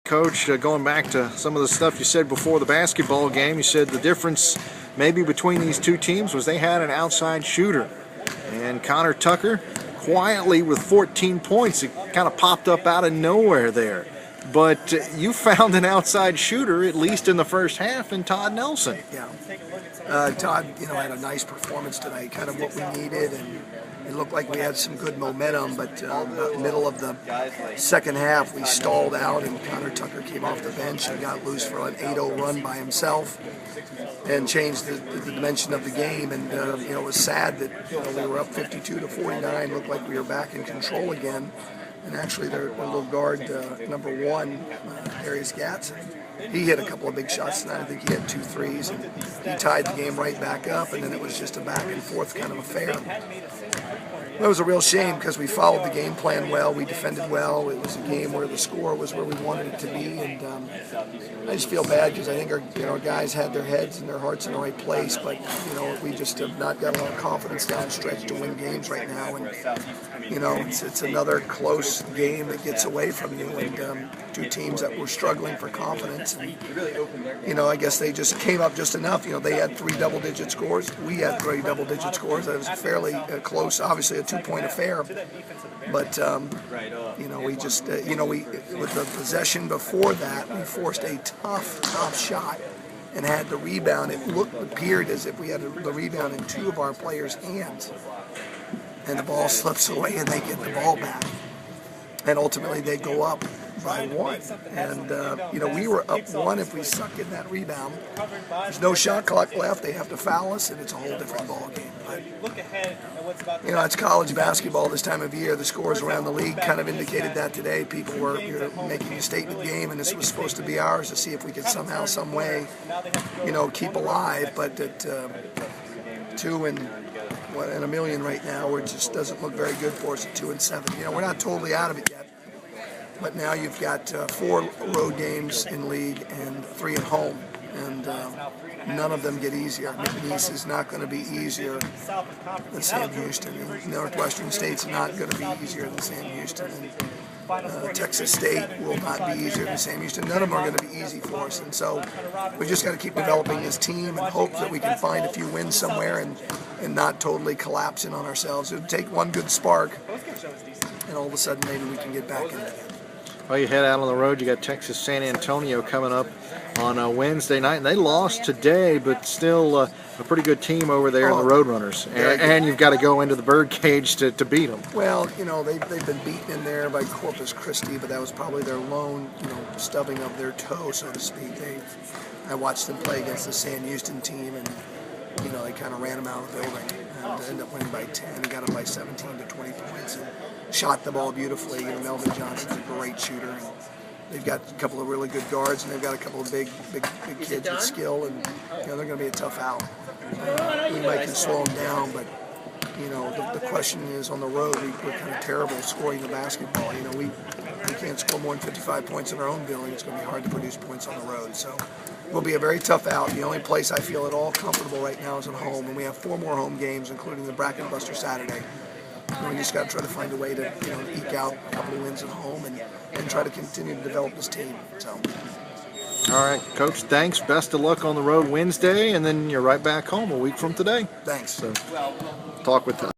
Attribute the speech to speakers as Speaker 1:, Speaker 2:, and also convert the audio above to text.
Speaker 1: Coach, going back to some of the stuff you said before the basketball game, you said the difference maybe between these two teams was they had an outside shooter. And Connor Tucker, quietly with 14 points, it kind of popped up out of nowhere there. But you found an outside shooter, at least in the first half, in Todd Nelson.
Speaker 2: Yeah. Todd, had a nice performance tonight, kind of what we needed, and it looked like we had some good momentum, but about the middle of the second half, we stalled out, and Connor Tucker came off the bench and got loose for an 8-0 run by himself and changed the dimension of the game. And, it was sad that we were up 52-49, looked like we were back in control again. And actually, their little guard, number one, Darius Gatson, he hit a couple of big shots tonight. I think he had 2 threes, and he tied the game right back up, and then it was just a back and forth kind of affair. It was a real shame because we followed the game plan well, we defended well. It was a game where the score was where we wanted it to be, and I just feel bad because I think our guys had their heads and their hearts in the right place, but we just have not got a lot of confidence down the stretch to win games right now, and it's another close game that gets away from you, and two teams that were struggling for confidence, and I guess they just came up just enough. They had 3 double-digit scores, we had 3 double-digit scores. That was fairly close, obviously a 2-point affair, but we just with the possession before that, we forced a tough shot and had the rebound. It appeared as if we had the rebound in 2 of our players' hands, and the ball slips away and they get the ball back, and ultimately they go up by 1. And we were up 1 if we suck in that rebound. There's no shot clock left. They have to foul us, and it's a whole different ball game. But, it's college basketball this time of year. The scores around the league kind of indicated that today. People were making a statement game, and this was supposed to be ours to see if we could somehow, some way, keep alive. But at 2 and in a million right now, it just doesn't look very good for us at 2 and 7. We're not totally out of it yet. But now you've got 4 road games in league and 3 at home, and none of them get easier. McNeese is not going to be easier than Sam Houston. And Northwestern State's not going to be easier than Sam Houston. And Texas State will not be easier than Sam Houston. None of them are going to be easy for us. And so we just got to keep developing this team and hope that we can find a few wins somewhere and not totally collapsing on ourselves. It would take one good spark, and all of a sudden maybe we can get back in it.
Speaker 1: Well, you head out on the road. You got Texas San Antonio coming up on Wednesday night, and they lost today, but still a pretty good team over there in the Roadrunners. And you've got to go into the birdcage to beat them.
Speaker 2: Well, they've been beaten in there by Corpus Christi, but that was probably their lone, stubbing of their toe, so to speak. I watched them play against the San Houston team, and they kind of ran them out of the building and ended up winning by 10 and got them by 17 to 20 points and shot the ball beautifully. Melvin Johnson's a great shooter, and they've got a couple of really good guards, and they've got a couple of big kids with skill, and they're going to be a tough out. We might can slow them down, but the question is on the road we're kind of terrible scoring the basketball. We can't score more than 55 points in our own building. It's going to be hard to produce points on the road. So it will be a very tough out. The only place I feel at all comfortable right now is at home, and we have 4 more home games, including the Bracket Buster Saturday. We just got to try to find a way to eke out a couple of wins at home and try to continue to develop this team. So.
Speaker 1: All right, Coach, thanks. Best of luck on the road Wednesday, and then you're right back home a week from today.
Speaker 2: Thanks.
Speaker 1: So, talk with